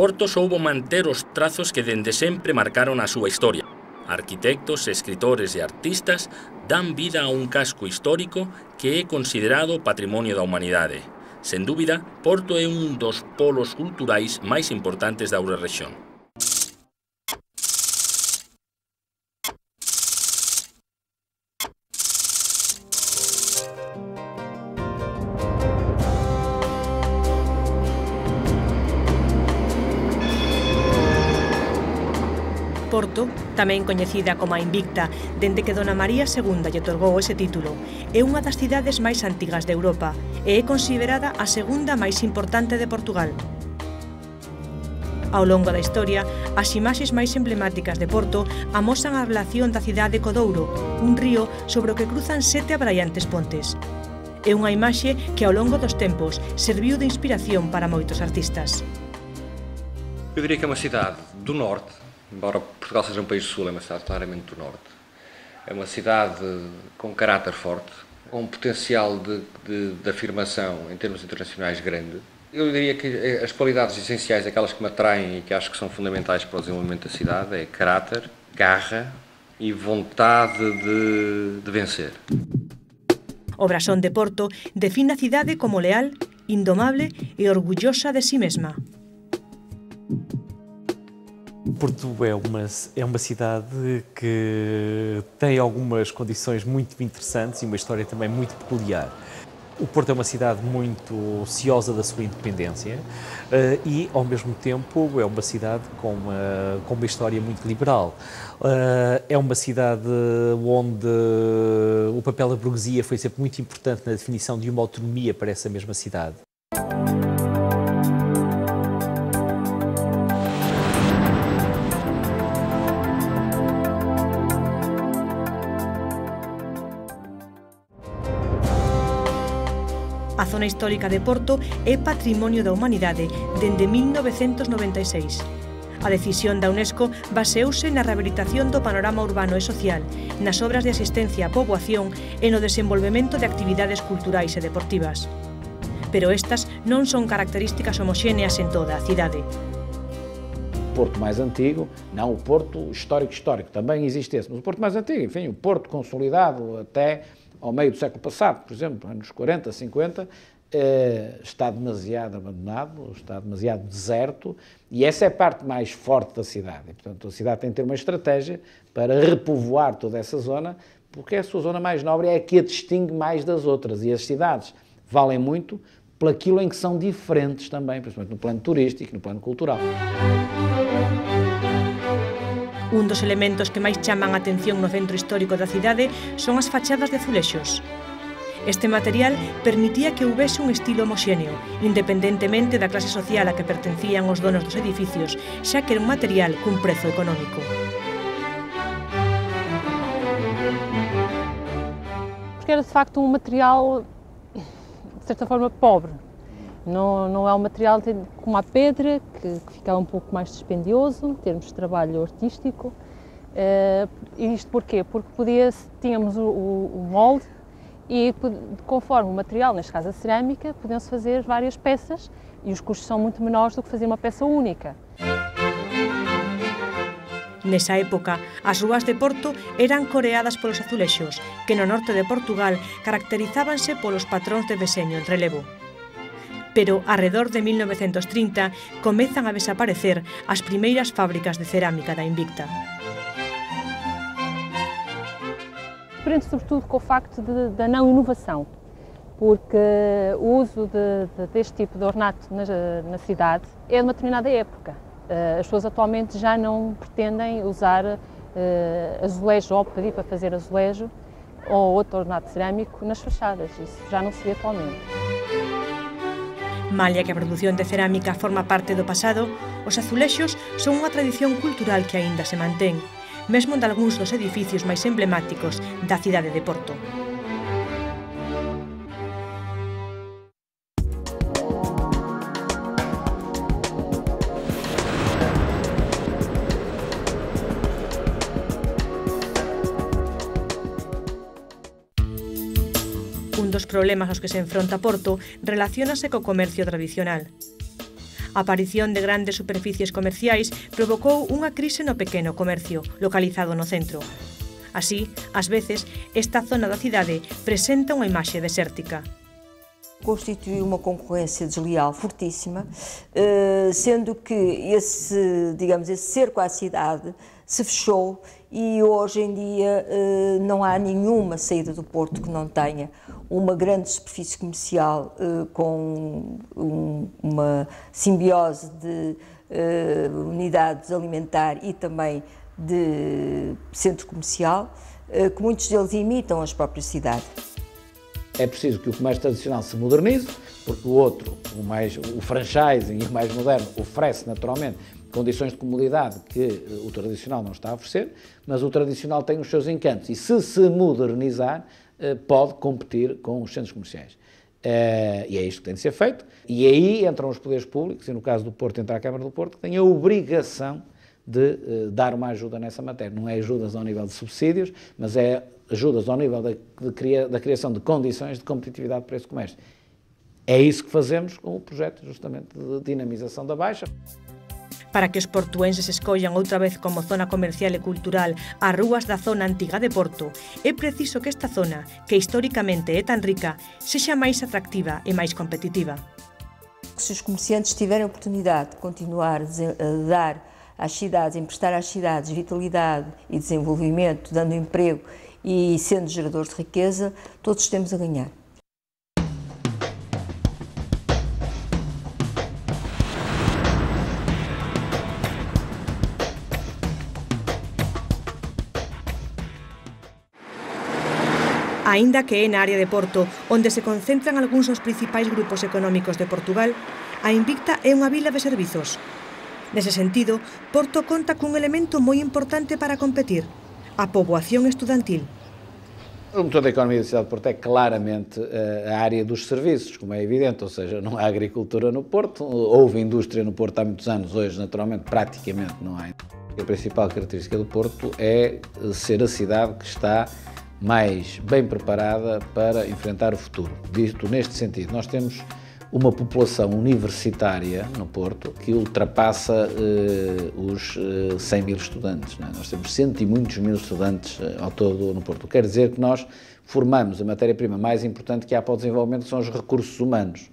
Porto soubo manter os trazos que dende sempre marcaron a súa historia. Arquitectos, escritores e artistas dan vida a un casco histórico que é considerado patrimonio da humanidade. Sen dúbida, Porto é un dos polos culturais máis importantes da Eurorrexión. Porto, tamén coñecida como a Invicta, dende que Dona María II lle otorgou ese título, é unha das cidades máis antigas de Europa e é considerada a segunda máis importante de Portugal. Ao longo da historia, as imaxes máis emblemáticas de Porto amosan a relación da cidade co Douro, un río sobre o que cruzan 7 abraiantes pontes. É unha imaxe que ao longo dos tempos serviu de inspiración para moitos artistas. Eu diria que é uma cidade do norte, embora Portugal seja um país do sul, é uma cidade claramente do norte. É uma cidade com caráter forte, com um potencial de afirmação em termos internacionais grande. Eu diria que as qualidades essenciais, aquelas que me atraem e que acho que são fundamentais para o desenvolvimento da cidade, é caráter, garra e vontade de vencer. O brasón de Porto define a cidade como leal, indomable e orgullosa de si mesma. Porto é uma cidade que tem algumas condições muito interessantes e uma história também muito peculiar. O Porto é uma cidade muito ciosa da sua independência e, ao mesmo tempo, é uma cidade com uma história muito liberal. É uma cidade onde o papel da burguesia foi sempre muito importante na definição de uma autonomia para essa mesma cidade. A zona histórica de Porto é patrimonio da humanidade dende 1996. A decisión da UNESCO baseouse na rehabilitación do panorama urbano e social, nas obras de asistencia á poboación e no desenvolvemento de actividades culturais e deportivas. Pero estas non son características homoxéneas en toda a cidade. Porto mais antigo, não o Porto histórico, também existe esse, mas o Porto mais antigo, enfim, o Porto consolidado até ao meio do século passado, por exemplo, anos 40, 50, está demasiado abandonado, está demasiado deserto, e essa é a parte mais forte da cidade. E, portanto, a cidade tem que ter uma estratégia para repovoar toda essa zona, porque a sua zona mais nobre é a que a distingue mais das outras, e as cidades valem muito pelaquilo em que são diferentes também, principalmente no plano turístico e no plano cultural. Un dos elementos que máis chaman a atención no centro histórico da cidade son as fachadas de azulexos. Este material permitía que houbese un estilo homoxéneo, independentemente da clase social a que pertencían os donos dos edificios, xa que era un material cun prezo económico. Porque era de facto um material, de certa forma, pobre. Não é um material como a pedra, que ficava um pouco mais dispendioso, em termos de trabalho artístico. E isto porquê? Porque tínhamos o molde e, conforme o material, neste caso a cerâmica, podiam-se fazer várias peças e os custos são muito menores do que fazer uma peça única. Nesa época, as rúas de Porto eran coreadas polos azulexos, que no norte de Portugal caracterizábanse polos patróns de deseño en relevo. Pero, arredor de 1930, comezan a desaparecer as primeiras fábricas de cerámica da Invicta. Prende sobretudo com o facto da não inovação, porque o uso deste tipo de ornato na cidade é de uma determinada época. As pessoas atualmente já não pretendem usar azulejo ou pedir para fazer azulejo ou outro ornato cerâmico nas fachadas, isso já não se vê atualmente. Malia que a produción de cerámica forma parte do pasado, os azulexos son unha tradición cultural que aínda se mantén, mesmo en algúns dos edificios máis emblemáticos da cidade de Porto. Un dos problemas aos que se enfronta Porto relaciónase co comercio tradicional. A aparición de grandes superficies comerciais provocou unha crise no pequeno comercio, localizado no centro. Así, ás veces, esta zona da cidade presenta unha imaxe desértica. Constituiu uma concorrência desleal fortíssima, sendo que esse cerco à cidade se fechou e hoje em dia não há nenhuma saída do Porto que não tenha uma grande superfície comercial com uma simbiose de unidades alimentar e também de centro comercial, que muitos deles imitam as próprias cidades. É preciso que o comércio tradicional se modernize, porque o outro, o franchising e o mais moderno, oferece naturalmente condições de comodidade que o tradicional não está a oferecer, mas o tradicional tem os seus encantos e se modernizar pode competir com os centros comerciais. E é isto que tem de ser feito, e aí entram os poderes públicos, e no caso do Porto entra a Câmara do Porto, que tem a obrigação de dar uma ajuda nessa matéria. Não é ajudas ao nível de subsídios, mas é ajudas ao nível da criação de condições de competitividade para esse comércio. É isso que fazemos com o projeto justamente de dinamização da Baixa. Para que os portuenses escollan outra vez como zona comercial e cultural as rúas da zona antiga de Porto, é preciso que esta zona, que históricamente é tan rica, sexa máis atractiva e máis competitiva. Se os comerciantes tiverem a oportunidade de continuar a dar às cidades, emprestar às cidades vitalidade e desenvolvimento, dando emprego e sendo geradores de riqueza, todos temos a ganhar. Aínda que é na área de Porto onde se concentran algúns dos principais grupos económicos de Portugal, a Invicta é unha vila de servizos. Nese sentido, Porto conta cun elemento moi importante para competir, a poboación estudantil. O motor da economia da cidade de Porto é claramente a área dos serviços, como é evidente, ou seja, não há agricultura no Porto, houve indústria no Porto há muitos anos, hoje naturalmente praticamente não há. A principal característica do Porto é ser a cidade que está mais bem preparada para enfrentar o futuro. Dito neste sentido, nós temos uma população universitária no Porto que ultrapassa os 100 mil estudantes. Não é? Nós temos cento e muitos mil estudantes ao todo no Porto. Quer dizer que nós formamos a matéria-prima mais importante que há para o desenvolvimento, que são os recursos humanos.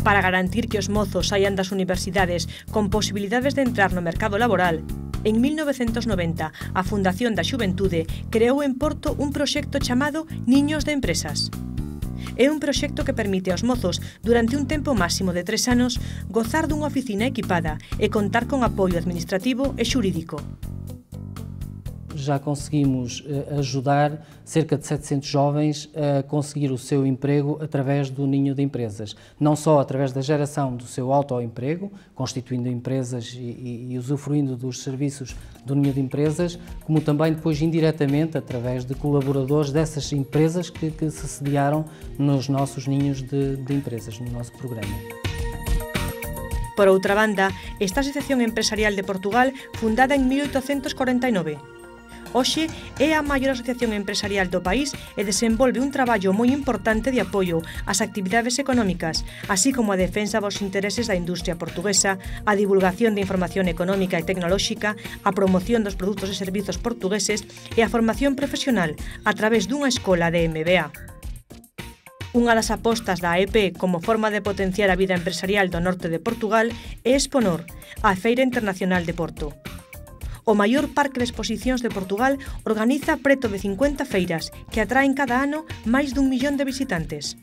Para garantir que os mozos saian das universidades con posibilidades de entrar no mercado laboral, en 1990 a Fundación da Xuventude creou en Porto un proxecto chamado Niños de Empresas. É un proxecto que permite aos mozos, durante un tempo máximo de 3 anos, gozar dunha oficina equipada e contar con apoio administrativo e xurídico. Já conseguimos ajudar cerca de 700 jovens a conseguir o seu emprego através do Ninho de Empresas. Não só através da geração do seu autoemprego, constituindo empresas e usufruindo dos serviços do Ninho de Empresas, como também depois indiretamente através de colaboradores dessas empresas que se sediaram nos nossos ninhos de empresas, no nosso programa. Por outra banda, esta Asociación Empresarial de Portugal, fundada en 1849, hoxe é a maior asociación empresarial do país e desenvolve un traballo moi importante de apoio ás actividades económicas, así como a defensa dos intereses da industria portuguesa, a divulgación de información económica e tecnolóxica, a promoción dos produtos e servizos portugueses e a formación profesional a través dunha escola de MBA. Unha das apostas da AEP como forma de potenciar a vida empresarial do norte de Portugal é Exponor, a Feira Internacional de Porto. O maior parque de exposicións de Portugal organiza preto de 50 feiras que atraen cada ano máis dun millón de visitantes.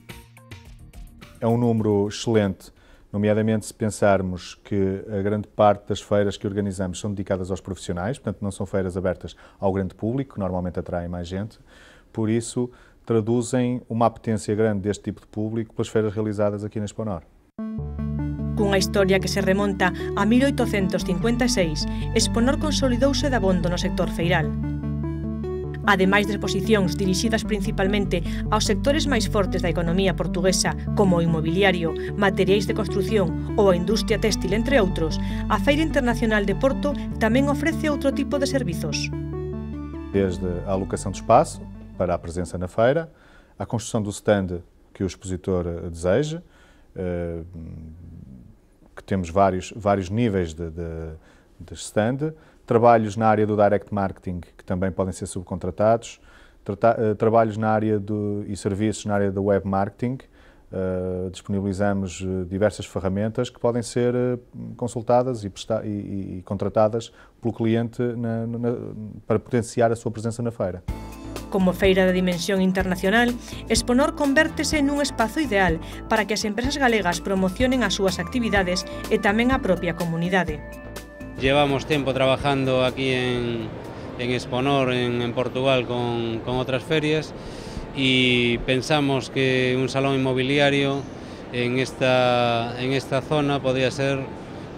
É um número excelente, nomeadamente se pensarmos que a grande parte das feiras que organizamos são dedicadas aos profissionais, portanto não são feiras abertas ao grande público, que normalmente atraem mais gente, por isso traduzem uma apetência grande deste tipo de público pelas feiras realizadas aqui na Exponor. Cunha historia que se remonta a 1856, Exponor consolidouse dabondo no sector feiral. Ademais de exposicións dirixidas principalmente aos sectores máis fortes da economía portuguesa, como o inmobiliario, materiais de construción ou a industria téxtil, entre outros, a Feira Internacional de Porto tamén ofrece outro tipo de servizos. Desde a alocação de espaço para a presença na feira, a construção do stand que o expositor deseja, temos vários níveis de stand, trabalhos na área do direct marketing, que também podem ser subcontratados, trabalhos na área e serviços na área do web marketing. Disponibilizamos diversas ferramentas que podem ser consultadas e contratadas pelo cliente para potenciar a sua presença na feira. Como feira de dimensión internacional, Exponor convértese nun espazo ideal para que as empresas galegas promocionen as súas actividades e tamén a propia comunidade. Llevamos tiempo trabajando aquí en Exponor, en Portugal, con otras ferias, y pensamos que un salón inmobiliario en esta zona podría ser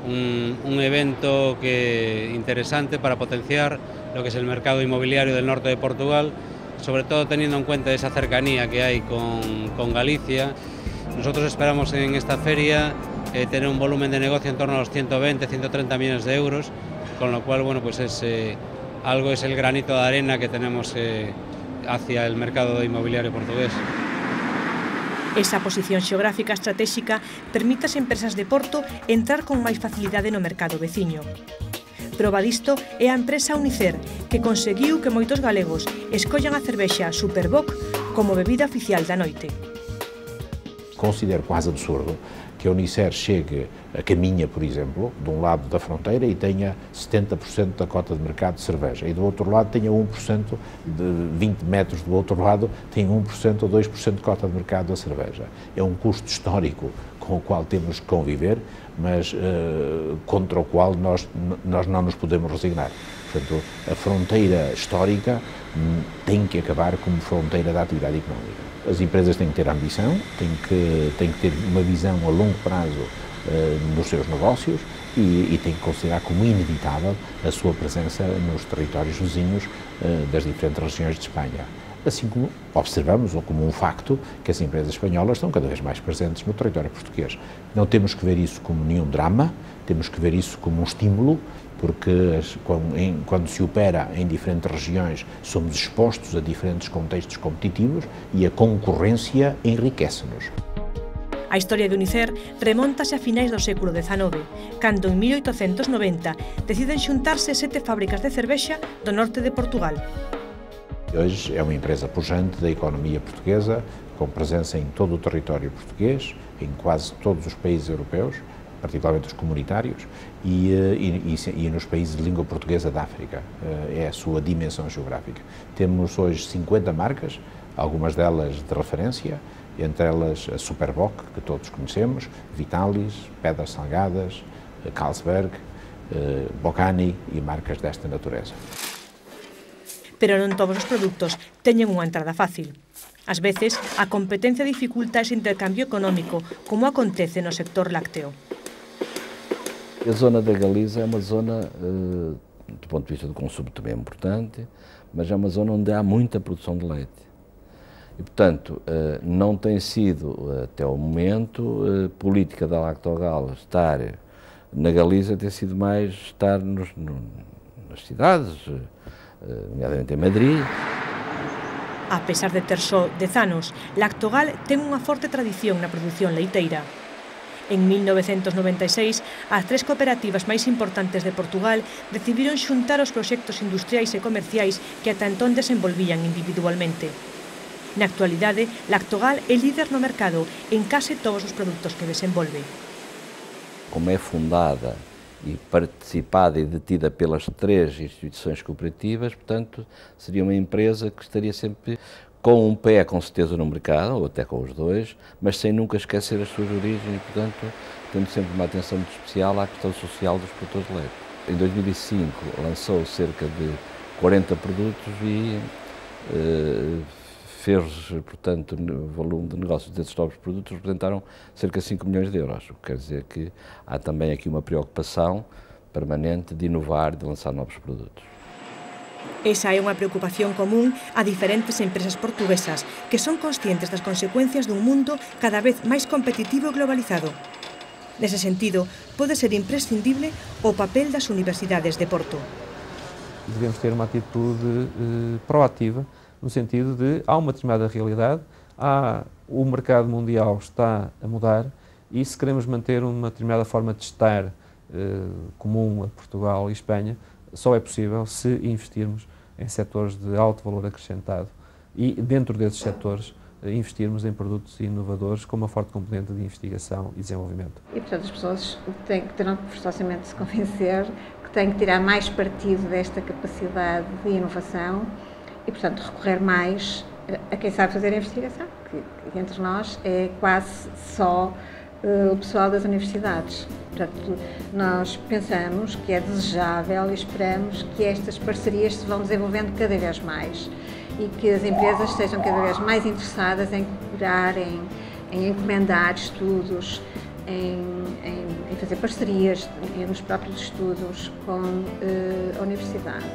un evento interesante para potenciar lo que es el mercado inmobiliario del norte de Portugal, sobre todo teniendo en cuenta esa cercanía que hay con Galicia. Nosotros esperamos en esta feria tener un volumen de negocio en torno a los 120-130 millones de euros, con lo cual, bueno, pues es el granito de arena que tenemos hacia el mercado inmobiliario portugués. Esa posición xeográfica estratégica permite ás empresas de Porto entrar con máis facilidade no mercado veciño. Proba disto é a empresa Unicer, que conseguiu que moitos galegos escollan a cervexa Superboc como bebida oficial da noite. Considero quase absurdo que a Unicer chegue a caminha, por exemplo, de um lado da fronteira e tenha 70% da cota de mercado de cerveja e do outro lado tenha 1%, de 20 metros do outro lado, tenha 1% ou 2% de cota de mercado da cerveja. É um custo histórico com o qual temos que conviver, mas contra o qual nós não nos podemos resignar. Portanto, a fronteira histórica tem que acabar como fronteira da atividade económica. As empresas têm que ter ambição, têm que ter uma visão a longo prazo nos seus negócios e têm que considerar como inevitável a sua presença nos territórios vizinhos das diferentes regiões de Espanha. Assim como observamos, ou como um facto, que as empresas espanholas estão cada vez mais presentes no território português. Não temos que ver isso como nenhum drama, temos que ver isso como um estímulo, porque quando se opera em diferentes regiões somos expostos a diferentes contextos competitivos e a concorrência enriquece-nos. A historia de Unicer remontase a finais do século XIX, cando en 1890 deciden xuntarse 7 fábricas de cervexa do norte de Portugal. Hoje é uma empresa pujante da economia portuguesa, com presença em todo o território português, em quase todos os países europeus, particularmente os comunitários, e nos países de língua portuguesa da África. É a sua dimensão geográfica. Temos hoje 50 marcas, algumas delas de referência, entre elas a Superboc, que todos conhecemos, Vitalis, Pedras Salgadas, Carlsberg, Boccani e marcas desta natureza. Pero non todos os produtos teñen unha entrada fácil. Ás veces, a competencia dificulta ese intercambio económico, como acontece no sector lácteo. A zona da Galiza é uma zona, do ponto de vista do consumo também importante, mas é uma zona onde há muita produção de leite. E, portanto, não tem sido, até o momento, política da Lactogal estar na Galiza, tem sido mais estar nas cidades, nomeadamente em Madrid. A pesar de ter só 10 anos, Lactogal ten unha forte tradición na produción leiteira. En 1996, as 3 cooperativas máis importantes de Portugal decidiron xuntar os proxectos industriais e comerciais que ata entón desenvolvían individualmente. Na actualidade, Lactogal é líder no mercado en case todos os produtos que desenvolve. Como é fundada e participada e detida pelas 3 instituições cooperativas, portanto, seria uma empresa que estaria sempre com um pé, com certeza, no mercado, ou até com os dois, mas sem nunca esquecer as suas origens e, portanto, tendo sempre uma atenção muito especial à questão social dos produtores de leite. Em 2005 lançou cerca de 40 produtos e fez, portanto, o volume de negócios desses novos produtos representaram cerca de 5 milhões de euros, o que quer dizer que há também aqui uma preocupação permanente de inovar, de lançar novos produtos. Esa é unha preocupación común a diferentes empresas portuguesas que son conscientes das consecuencias dun mundo cada vez máis competitivo e globalizado. Nese sentido, pode ser imprescindible o papel das universidades de Porto. Devemos ter uma atitude proativa, no sentido de há uma determinada realidade, o mercado mundial está a mudar E se queremos manter uma determinada forma de estar comum a Portugal e Espanha, só é possível se investirmos em setores de alto valor acrescentado e, dentro desses setores, investirmos em produtos inovadores com uma forte componente de investigação e desenvolvimento. E, portanto, as pessoas terão que forçosamente se convencer que têm que tirar mais partido desta capacidade de inovação e, portanto, recorrer mais a quem sabe fazer a investigação, que entre nós é quase só o pessoal das universidades. Portanto, nós pensamos que é desejável e esperamos que estas parcerias se vão desenvolvendo cada vez mais e que as empresas estejam cada vez mais interessadas em cooperar, em encomendar estudos, em fazer parcerias nos próprios estudos com a universidade.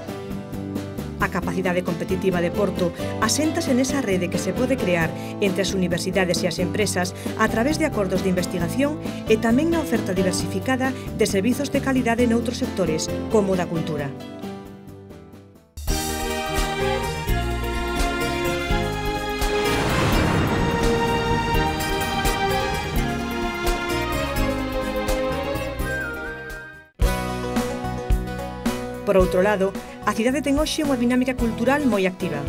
A capacidade competitiva de Porto aséntase nesa rede que se pode crear entre as universidades e as empresas a través de acordos de investigación e tamén na oferta diversificada de servizos de calidade noutros sectores, como o da cultura. Por outro lado, a cidade ten hoxe unha dinámica cultural moi activa.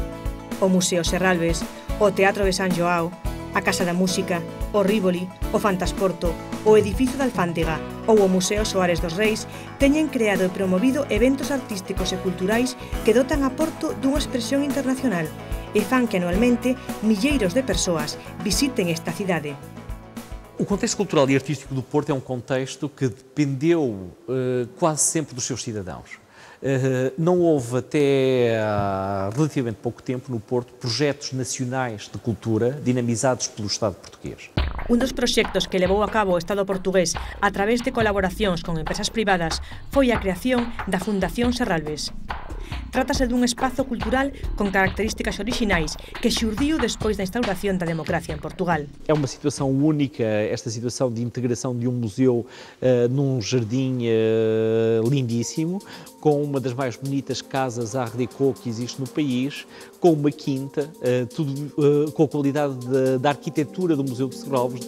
O Museo Serralves, o Teatro de San Joao, a Casa da Música, o Rívoli, o Fantasporto, o Edificio da Alfándega ou o Museo Soares dos Reis teñen creado e promovido eventos artísticos e culturais que dotan a Porto dunha expresión internacional e fan que anualmente milleiros de persoas visiten esta cidade. O contexto cultural e artístico do Porto é um contexto que dependeu quase sempre dos seus cidadãos. Não houve até há relativamente pouco tempo no Porto projetos nacionais de cultura dinamizados pelo Estado português. Un dos proxectos que levou a cabo o Estado portugués a través de colaboracións con empresas privadas foi a creación da Fundación Serralves. Trátase dun espazo cultural con características orixinais que xurdiu despois da instauración da democracia en Portugal. É uma situação única, esta situação de integração de um museu num jardim lindíssimo, com uma das mais bonitas casas Art Déco que existe no país, com uma quinta, tudo com a qualidade da arquitetura do Museu de Serralves.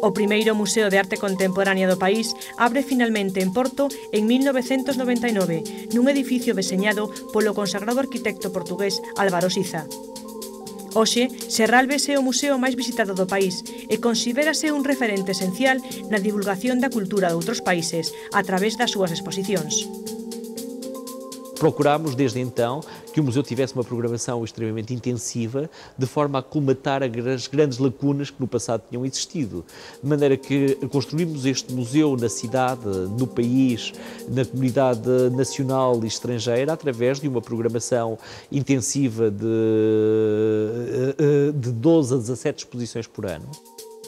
O primeiro Museo de Arte Contemporánea do país abre finalmente en Porto en 1999, nun edificio deseñado polo consagrado arquitecto portugués Álvaro Siza. Hoxe, Serralves é o museo máis visitado do país e considérase un referente esencial na divulgación da cultura de outros países a través das súas exposicións. Procurámos, desde então, que o museu tivesse uma programação extremamente intensiva, de forma a colmatar as grandes lacunas que no passado tinham existido. De maneira que construímos este museu na cidade, no país, na comunidade nacional e estrangeira, através de uma programação intensiva de 12 a 17 exposições por ano.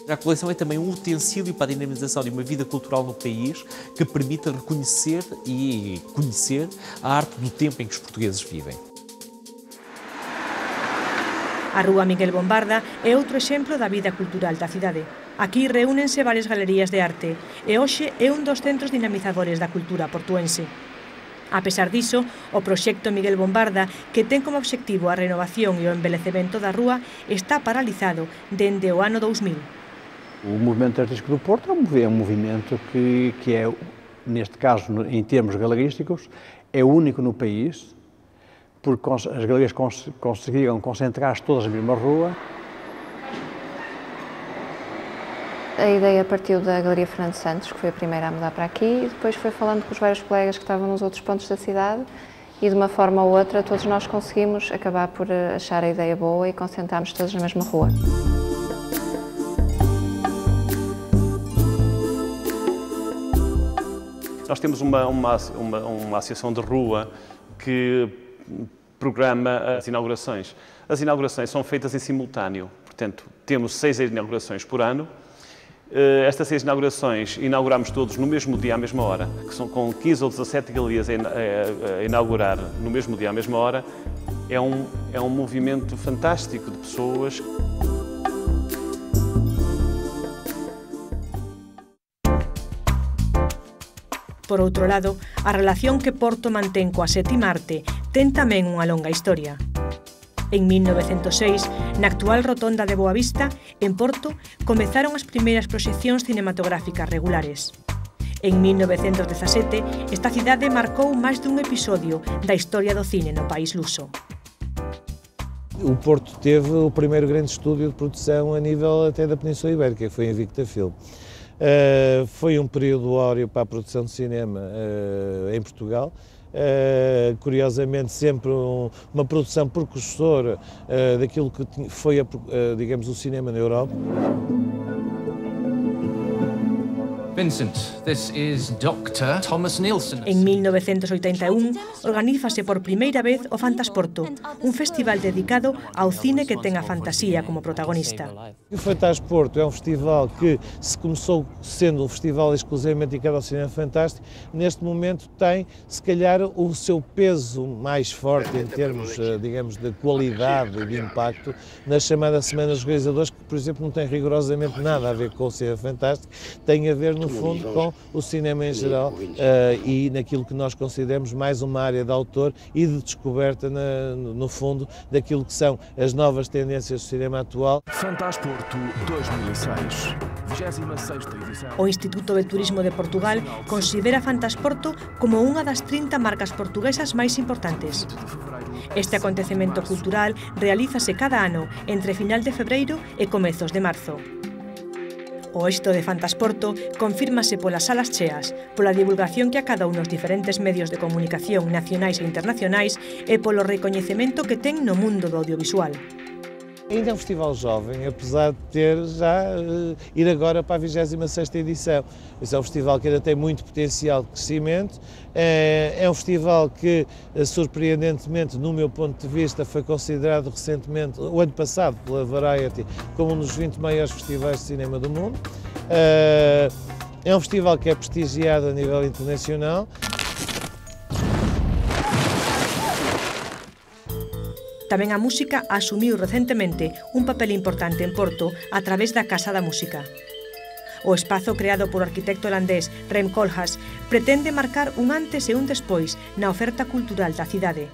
A coleção é também um utensílio para a dinamização de uma vida cultural no país que permita reconhecer e conhecer a arte do tempo em que os portugueses vivem. A Rúa Miguel Bombarda é outro exemplo da vida cultural da cidade. Aquí reúnense varias galerías de arte e hoxe é un dos centros dinamizadores da cultura portuense. A pesar diso, o proxecto Miguel Bombarda, que ten como obxectivo a renovación e o embelecemento da rúa, está paralizado dende o ano 2000. O movimento artístico do Porto é um movimento que é, neste caso, em termos galerísticos, é único no país, porque as galerias conseguiram concentrar-se todas na mesma rua. A ideia partiu da Galeria Fernando Santos, que foi a primeira a mudar para aqui, e depois foi falando com os vários colegas que estavam nos outros pontos da cidade, e de uma forma ou outra todos nós conseguimos acabar por achar a ideia boa e concentrarmos todos na mesma rua. Nós temos uma associação de rua que programa as inaugurações. As inaugurações são feitas em simultâneo, portanto, temos 6 inaugurações por ano. Estas 6 inaugurações inauguramos todos no mesmo dia, à mesma hora, que são com 15 ou 17 galerias a inaugurar no mesmo dia, à mesma hora. É um movimento fantástico de pessoas. Por outro lado, a relación que Porto mantén coa sétima arte ten tamén unha longa historia. En 1906, na actual rotonda de Boavista, en Porto, comezaron as primeiras proxeccións cinematográficas regulares. En 1917, esta cidade marcou máis dun episodio da historia do cine no país luso. O Porto teve o primeiro grande estúdio de produção a nível até da Península Ibérica, que foi em Invicta Film. Foi um período áureo para a produção de cinema em Portugal. Curiosamente, sempre uma produção precursora daquilo que foi, digamos, o cinema na Europa. Vincent, this is Dr. Thomas Nilsson. En 1981, organízase por primeira vez o Fantasporto, un festival dedicado ao cine que ten a fantasía como protagonista. O Fantasporto é um festival que, se começou sendo um festival exclusivamente dedicado ao cinema fantástico, neste momento tem, se calhar, o seu peso mais forte em termos, digamos, de qualidade e de impacto na chamada Semana dos Realizadores, que, por exemplo, não tem rigorosamente nada a ver com o cinema fantástico, tem a ver, no fundo, com o cinema em geral e naquilo que nós consideramos mais uma área de autor e de descoberta, no fundo, daquilo que são as novas tendências do cinema atual. Fantasporto 2006, 26ª edição. O Instituto de Turismo de Portugal considera Fantasporto como unha das 30 marcas portuguesas máis importantes. Este acontecemento cultural realízase cada ano entre final de febreiro e comezos de marzo. O éxito de Fantasporto confírmase polas salas cheas, pola divulgación que acadou nos diferentes medios de comunicación nacionais e internacionais e polo recoñecemento que ten no mundo do audiovisual. Ainda é um festival jovem, apesar de ter já ir agora para a 26ª edição. Esse é um festival que ainda tem muito potencial de crescimento. É um festival que, surpreendentemente, no meu ponto de vista, foi considerado recentemente, o ano passado, pela Variety, como um dos 20 maiores festivais de cinema do mundo. É um festival que é prestigiado a nível internacional. Tamén a música asumiu recentemente un papel importante en Porto a través da Casa da Música. O espazo creado polo arquitecto holandés Rem Koolhaas pretende marcar un antes e un despois na oferta cultural da cidade.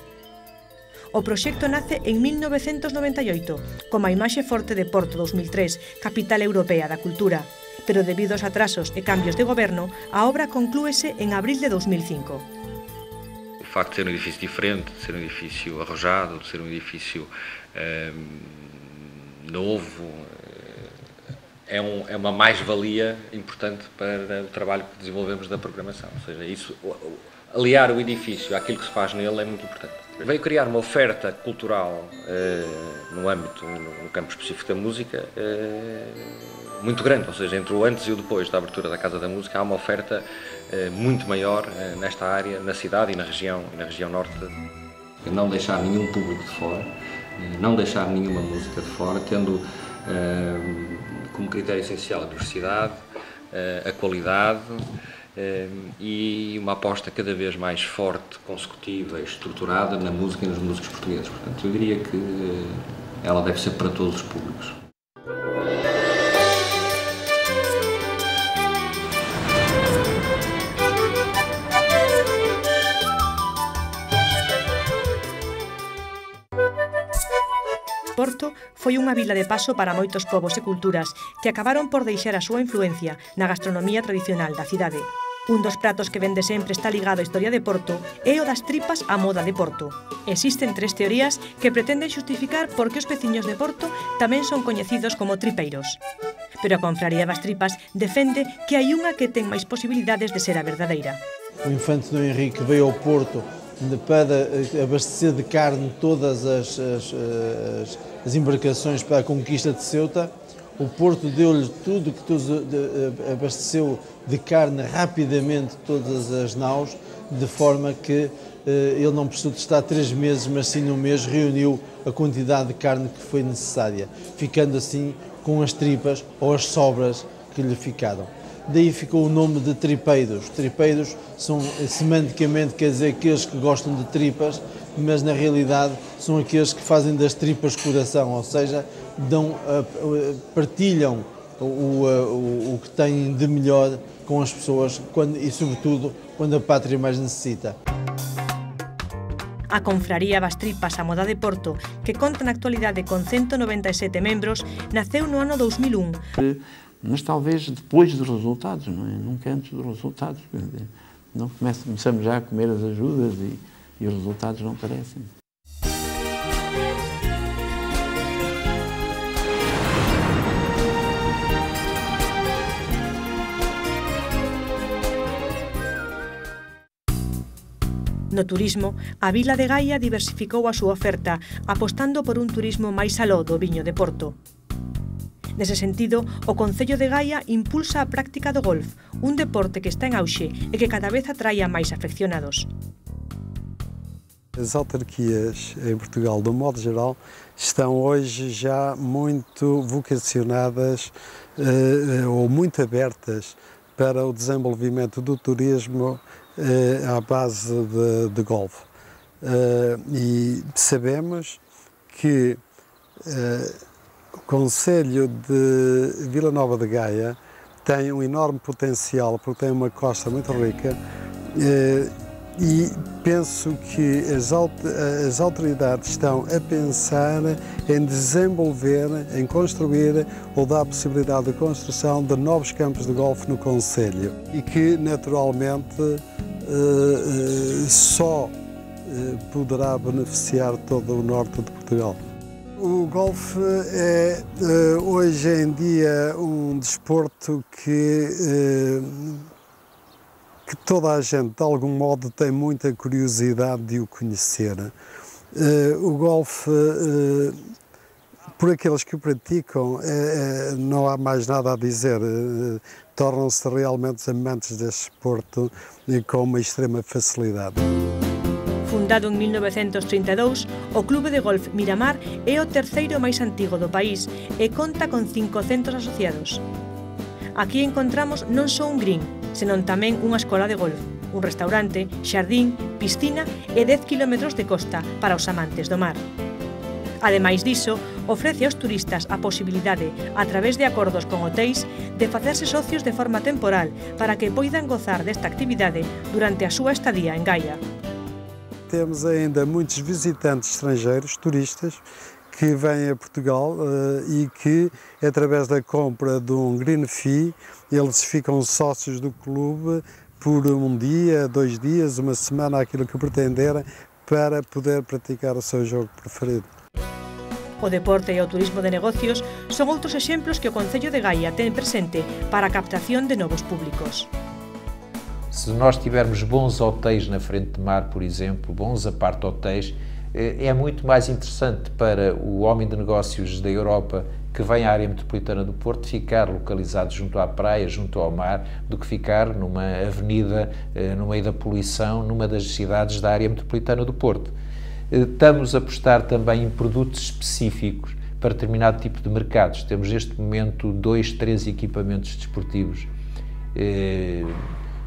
O proxecto nace en 1998 como a imaxe forte de Porto 2003, capital europea da cultura, pero debido aos atrasos e cambios de goberno, a obra conclúese en abril de 2005. O facto de ser um edifício diferente, de ser um edifício arrojado, de ser um edifício novo, é uma mais-valia importante para o trabalho que desenvolvemos da programação. Ou seja, isso, aliar o edifício àquilo que se faz nele é muito importante. Veio criar uma oferta cultural no âmbito, no campo específico da música, muito grande, ou seja, entre o antes e o depois da abertura da Casa da Música há uma oferta muito maior nesta área, na cidade e na região norte. Não deixar nenhum público de fora, não deixar nenhuma música de fora, tendo como critério essencial a diversidade, a qualidade e uma aposta cada vez mais forte, consecutiva e estruturada na música e nos músicos portugueses. Portanto, eu diria que ela deve ser para todos os públicos. Porto foi unha vila de paso para moitos povos e culturas que acabaron por deixar a súa influencia na gastronomía tradicional da cidade. Un dos pratos que vende sempre está ligado á historia de Porto é o das tripas á moda de Porto. Existen 3 teorías que pretenden xustificar por que os veciños de Porto tamén son coñecidos como tripeiros. Pero a Confraría das Tripas defende que hai unha que ten máis posibilidades de ser a verdadeira. O infante Dom Henrique veio ao Porto para abastecer de carne todas as embarcações para a conquista de Ceuta. O Porto deu-lhe tudo, abasteceu de carne rapidamente todas as naus, de forma que ele não precisou de estar 3 meses, mas sim num mês reuniu a quantidade de carne que foi necessária, ficando assim com as tripas ou as sobras que lhe ficaram. Daí ficou o nome de tripeiros. Tripeiros são, semanticamente, quer dizer aqueles que gostam de tripas, mas na realidade são aqueles que fazem das tripas coração, ou seja, partilham o que têm de melhor com as pessoas e, sobretudo, quando a pátria mais necessita. A Confraría Bastripas Amoda de Porto, que conta na actualidade con 197 membros, naceu no ano 2001. Mas talvez depois dos resultados, não é? Nunca antes dos resultados. Não começamos já a comer as ajudas e os resultados não aparecem. No turismo, a vila de Gaia diversificou a súa oferta, apostando por un turismo máis aló do viño de Porto. Nese sentido, o Concello de Gaia impulsa a práctica do golf, un deporte que está en auxe e que cada vez atrae a máis afeccionados. As autarquias em Portugal, de um modo geral, estão hoje já muito vocacionadas ou muito abertas para o desenvolvimento do turismo à base de golfe. E sabemos que o Concelho de Vila Nova de Gaia tem um enorme potencial, porque tem uma costa muito rica, e penso que as autoridades estão a pensar em desenvolver, em construir ou dar a possibilidade de construção de novos campos de golfe no Concelho e que naturalmente só poderá beneficiar todo o norte de Portugal. O golfe é hoje em dia um desporto que toda a gente, de algum modo, tem muita curiosidade de o conhecer. O golfe, por aqueles que o praticam, não há mais nada a dizer. Tornam-se realmente amantes deste desporto com uma extrema facilidade. Fundado en 1932, o Clube de Golf Miramar é o terceiro máis antigo do país e conta con 500 asociados. Aquí encontramos non só un green, senón tamén unha escola de golf, un restaurante, xardín, piscina e 10 km de costa para os amantes do mar. Ademais diso, ofrece aos turistas a posibilidade, a través de acordos con hotéis, de facerse socios de forma temporal para que poidan gozar desta actividade durante a súa estadía en Gaia. Temos ainda muitos visitantes estrangeiros, turistas, que vêm a Portugal e que, através da compra de um green fee, eles ficam sócios do clube por um dia, 2 dias, uma semana, aquilo que pretenderem, para poder praticar o seu jogo preferido. O deporte e o turismo de negocios son outros exemplos que o Concello de Gaia ten presente para a captación de novos públicos. Se nós tivermos bons hotéis na frente de mar, por exemplo, bons apart-hotéis, é muito mais interessante para o homem de negócios da Europa que vem à área metropolitana do Porto ficar localizado junto à praia, junto ao mar, do que ficar numa avenida, no meio da poluição, numa das cidades da área metropolitana do Porto. Estamos a apostar também em produtos específicos para determinado tipo de mercados. Temos neste momento 2, 3 equipamentos desportivos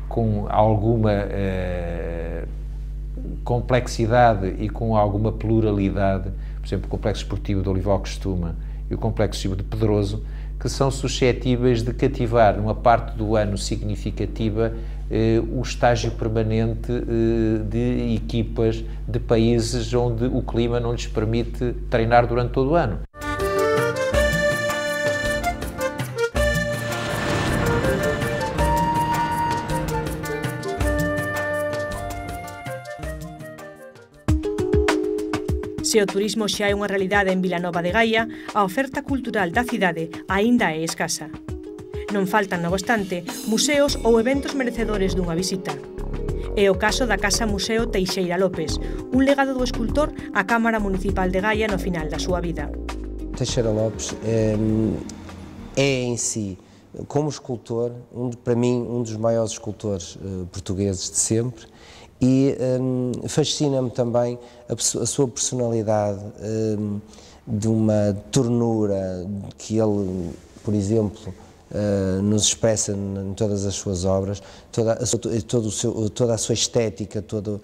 com alguma complexidade e com alguma pluralidade, por exemplo, o Complexo Esportivo de Olival Costuma e o Complexo de Pedroso, que são suscetíveis de cativar numa parte do ano significativa o estágio permanente de equipas de países onde o clima não lhes permite treinar durante todo o ano. Se o turismo xa é unha realidade en Vila Nova de Gaia, a oferta cultural da cidade aínda é escasa. Non faltan, non obstante, museos ou eventos merecedores dunha visita. É o caso da Casa Museo Teixeira López, un legado do escultor á Cámara Municipal de Gaia no final da súa vida. Teixeira López é em si, como escultor, para mim, um dos maiores escultores portugueses de sempre. E fascina-me também a sua personalidade, de uma ternura que ele, por exemplo, nos expressa em todas as suas obras, toda a sua estética, toda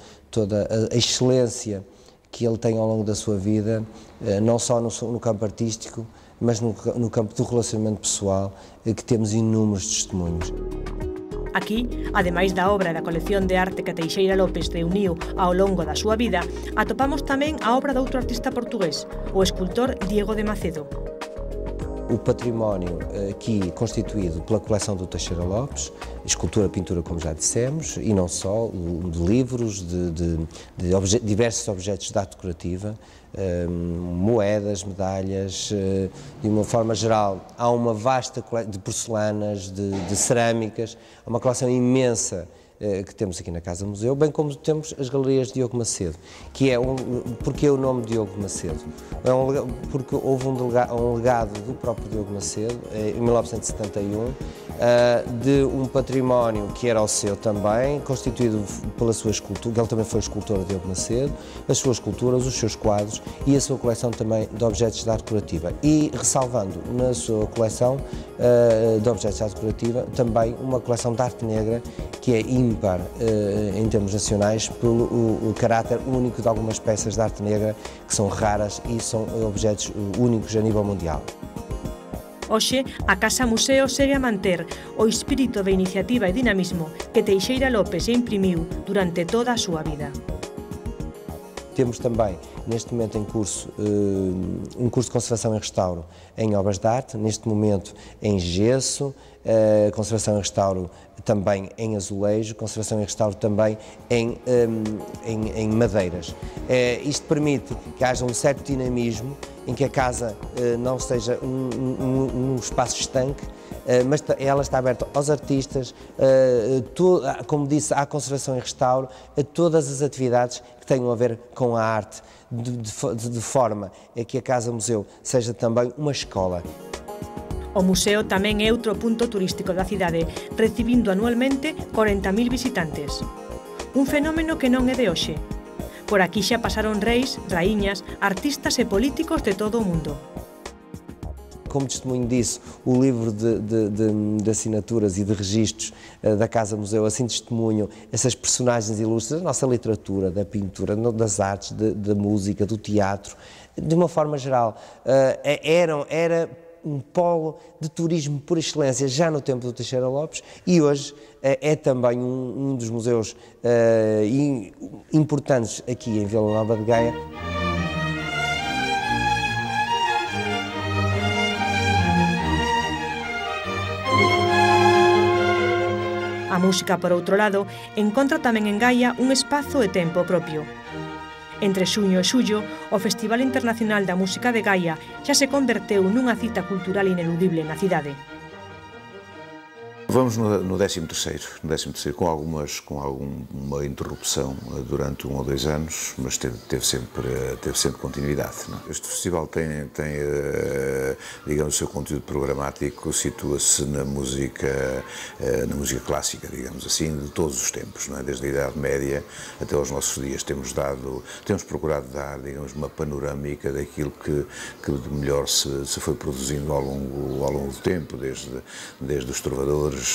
a excelência que ele tem ao longo da sua vida, não só no campo artístico, mas no campo do relacionamento pessoal, que temos inúmeros testemunhos. Aquí, ademais da obra e da colección de arte que Teixeira López reuniu ao longo da súa vida, atopamos tamén a obra de outro artista portugués, o escultor Diego de Macedo. O património aqui constituído pela coleção do Teixeira Lopes, escultura, pintura, como já dissemos, e não só, de livros, de diversos objetos de arte decorativa, moedas, medalhas, de uma forma geral. Há uma vasta coleção de porcelanas, de cerâmicas, há uma coleção imensa que temos aqui na Casa Museu, bem como temos as galerias de Diogo Macedo, que é porque o nome Diogo Macedo? Porque houve um legado do próprio Diogo Macedo, em 1971, de um património que era o seu também, constituído pela sua escultura, ele também foi escultor de Diogo Macedo, as suas esculturas, os seus quadros e a sua coleção também de objetos de arte decorativa. E ressalvando na sua coleção de objetos de arte decorativa também uma coleção de arte negra que é ímpar em termos nacionais pelo caráter único de algumas peças de arte negra que são raras e são objetos únicos a nível mundial. Hoxe, a Casa Museo segue a manter o espírito de iniciativa e dinamismo que Teixeira López imprimiu durante toda a súa vida. Temos também, neste momento, em curso, um curso de conservação e restauro em obras de arte, neste momento em gesso, conservação e restauro também em azulejo, conservação e restauro também em madeiras. Isto permite que haja um certo dinamismo, em que a casa não seja um espaço estanque, mas ela está aberta aos artistas, como disse, à conservação e restauro, a todas as atividades que tenham a ver com a arte, de forma a que a Casa Museu seja também uma escola. O museo tamén é outro punto turístico da cidade, recibindo anualmente 40.000 visitantes. Un fenómeno que non é de hoxe. Por aquí xa pasaron reis, raíñas, artistas e políticos de todo o mundo. Como testemunho disso, o livro de assinaturas e de registros da Casa Museu, assim testemunham essas personagens ilustres da nossa literatura, da pintura, das artes, da música, do teatro, de uma forma geral. Era um polo de turismo por excelência já no tempo do Teixeira Lopes e hoje é também um dos museus importantes aqui em Vila Nova de Gaia. A música, por outro lado, encontra tamén en Gaia un espazo e tempo propio. Entre xuño e xullo, o Festival Internacional da Música de Gaia xa se converteu nunha cita cultural ineludible na cidade. Vamos no 13º, com alguma interrupção durante 1 ou 2 anos, mas teve sempre continuidade. Não? Este festival tem digamos, o seu conteúdo programático situa-se na música clássica, digamos assim, de todos os tempos, não é? Desde a Idade Média até aos nossos dias. Temos procurado dar, digamos, uma panorâmica daquilo que de melhor se foi produzindo ao longo do tempo, desde os trovadores,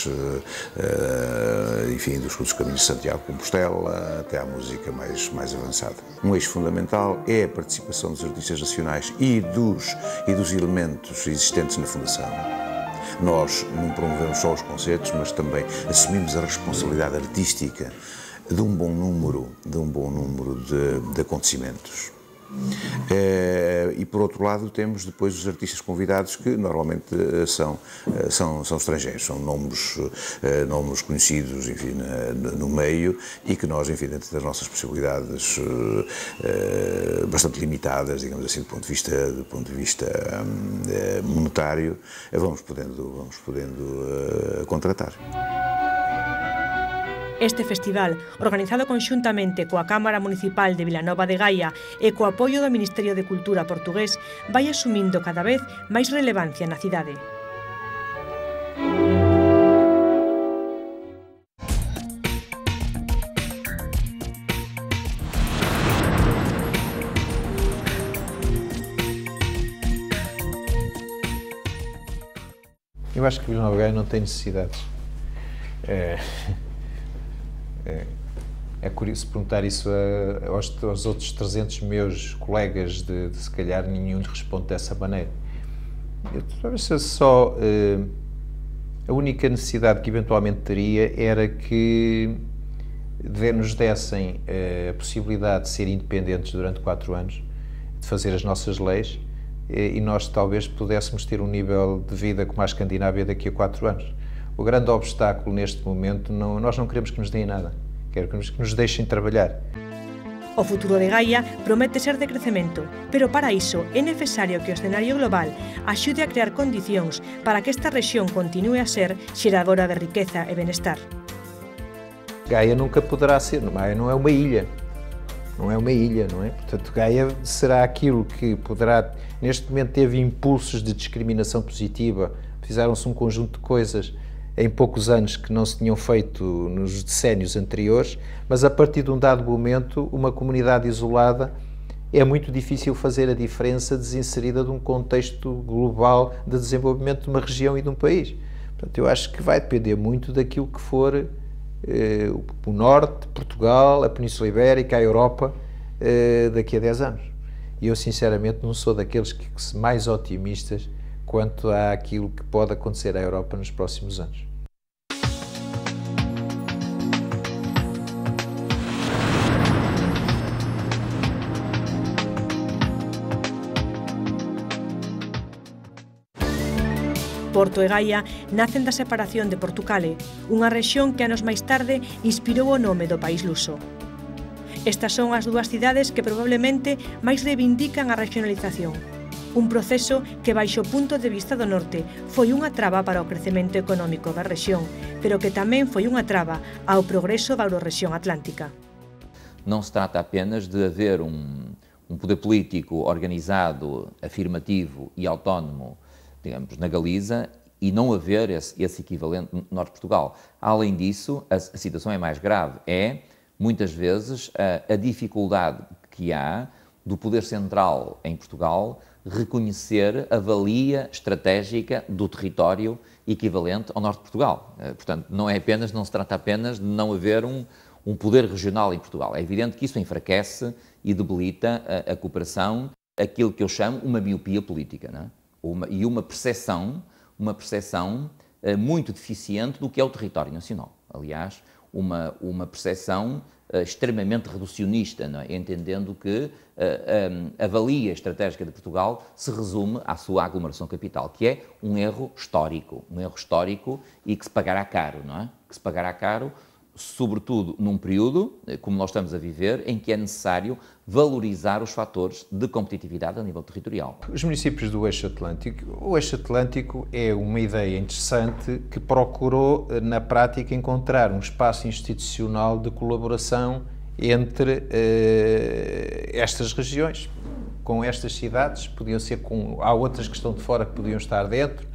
enfim, dos caminhos de Santiago de Compostela até à música mais avançada. Um eixo fundamental é a participação dos artistas nacionais e dos elementos existentes na Fundação. Nós não promovemos só os concertos, mas também assumimos a responsabilidade artística de um bom número de acontecimentos. E por outro lado temos depois os artistas convidados que normalmente são estrangeiros, são nomes conhecidos, enfim, no meio e que nós, enfim, dentro das nossas possibilidades bastante limitadas, digamos assim, do ponto de vista monetário, vamos podendo contratar. Este festival, organizado conxuntamente coa Cámara Municipal de Vilanova de Gaia e co apoio do Ministerio de Cultura portugués, vai asumindo cada vez máis relevancia na cidade. Eu acho que Vila Nova de Gaia não tem necessidades. É curioso perguntar isso aos outros 300 meus colegas, de se calhar nenhum lhe responde dessa maneira. Eu A única necessidade que eventualmente teria era que nos dessem a possibilidade de ser independentes durante 4 anos, de fazer as nossas leis, e nós talvez pudéssemos ter um nível de vida como a Escandinávia daqui a 4 anos. O grande obstáculo neste momento, nós não queremos que nos deem nada, queremos que nos deixem trabalhar. O futuro de Gaia promete ser de crecemento, pero para iso é necesario que o escenario global axude a crear condicións para que esta rexión continue a ser xeradora de riqueza e benestar. Gaia nunca poderá ser, Gaia não é uma ilha, não é? Portanto, Gaia será aquilo que poderá, neste momento teve impulsos de discriminação positiva, fizeram-se um conjunto de coisas em poucos anos que não se tinham feito nos decénios anteriores, mas a partir de um dado momento, uma comunidade isolada é muito difícil fazer a diferença desinserida de um contexto global de desenvolvimento de uma região e de um país. Portanto, eu acho que vai depender muito daquilo que for o Norte, Portugal, a Península Ibérica, a Europa, daqui a 10 anos. E eu, sinceramente, não sou daqueles que mais otimistas quanto àquilo que pode acontecer à Europa nos próximos anos. Porto e Gaia nacen da separación de Portucale, unha rexión que anos máis tarde inspirou o nome do país luso. Estas son as dúas cidades que probablemente máis reivindican a regionalización. Un proceso que, baixo o punto de vista do norte, foi unha traba para o crecemento económico da rexión, pero que tamén foi unha traba ao progreso da eurorrexión atlántica. Não se trata apenas de haver um poder político organizado, afirmativo e autónomo, digamos, na Galiza, e não haver esse equivalente no Norte de Portugal. Além disso, a situação é mais grave. É, muitas vezes, a dificuldade que há do poder central em Portugal reconhecer a valia estratégica do território equivalente ao Norte de Portugal. Portanto, não se trata apenas de não haver um poder regional em Portugal. É evidente que isso enfraquece e debilita a cooperação, aquilo que eu chamo uma miopia política, não é? E uma percepção muito deficiente do que é o território nacional. Aliás, uma percepção extremamente reducionista, não é? Entendendo que a valia estratégica de Portugal se resume à sua aglomeração capital, que é um erro histórico e que se pagará caro, não é? Que se pagará caro, sobretudo num período, como nós estamos a viver, em que é necessário valorizar os fatores de competitividade a nível territorial. Os municípios do Eixo Atlântico, o Eixo Atlântico é uma ideia interessante que procurou, na prática, encontrar um espaço institucional de colaboração entre estas regiões, com estas cidades, podiam ser há outras que estão de fora que podiam estar dentro.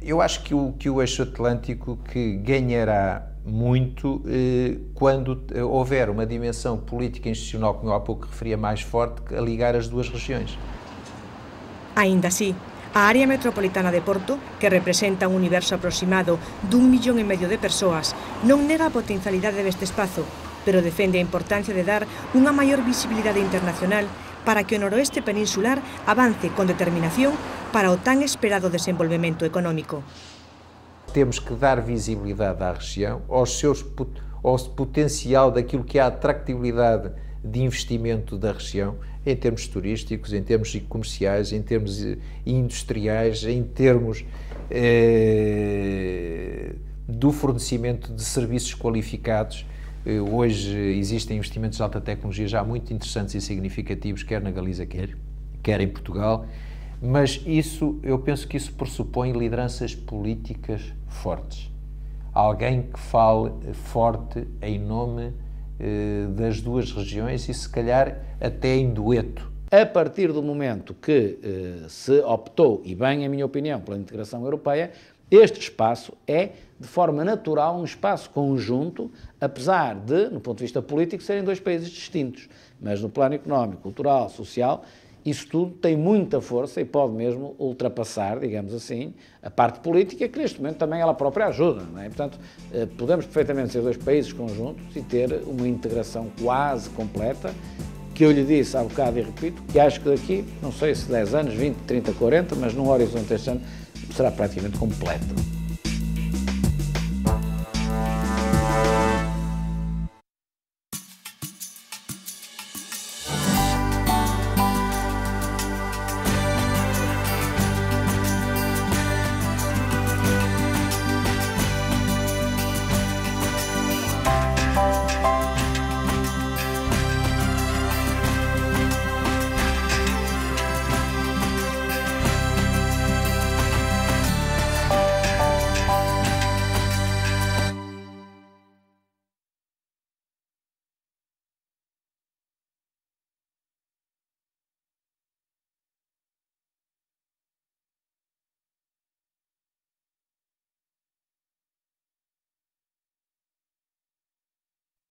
Eu acho que o Eixo Atlântico que ganhará muito quando houver uma dimensão política e institucional, como eu há pouco referia, mais forte, a ligar as duas regiões. Ainda assim, a área metropolitana de Porto, que representa un universo aproximado de 1,5 millón de persoas, non nega a potencialidade deste espazo, pero defende a importancia de dar unha maior visibilidade internacional para que o noroeste peninsular avance con determinación para o tan esperado desenvolvemento económico. Temos que dar visibilidade à região, ao potencial daquilo que é a atractividade de investimento da região, em termos turísticos, em termos comerciais, em termos industriais, em termos do fornecimento de serviços qualificados. Hoje existem investimentos de alta tecnologia já muito interessantes e significativos, quer na Galiza, quer em Portugal, mas eu penso que isso pressupõe lideranças políticas fortes. Alguém que fale forte em nome das duas regiões e, se calhar, até em dueto. A partir do momento que se optou, e bem, em minha opinião, pela integração europeia, este espaço é, de forma natural, um espaço conjunto, apesar de, no ponto de vista político, serem dois países distintos. Mas no plano económico, cultural, social, isso tudo tem muita força e pode mesmo ultrapassar, digamos assim, a parte política, que neste momento também ela própria ajuda, não é? Portanto, podemos perfeitamente ser dois países conjuntos e ter uma integração quase completa, que eu lhe disse há bocado e repito, que acho que daqui, não sei se 10 anos, 20, 30, 40, mas num horizonte deste ano, será praticamente completo.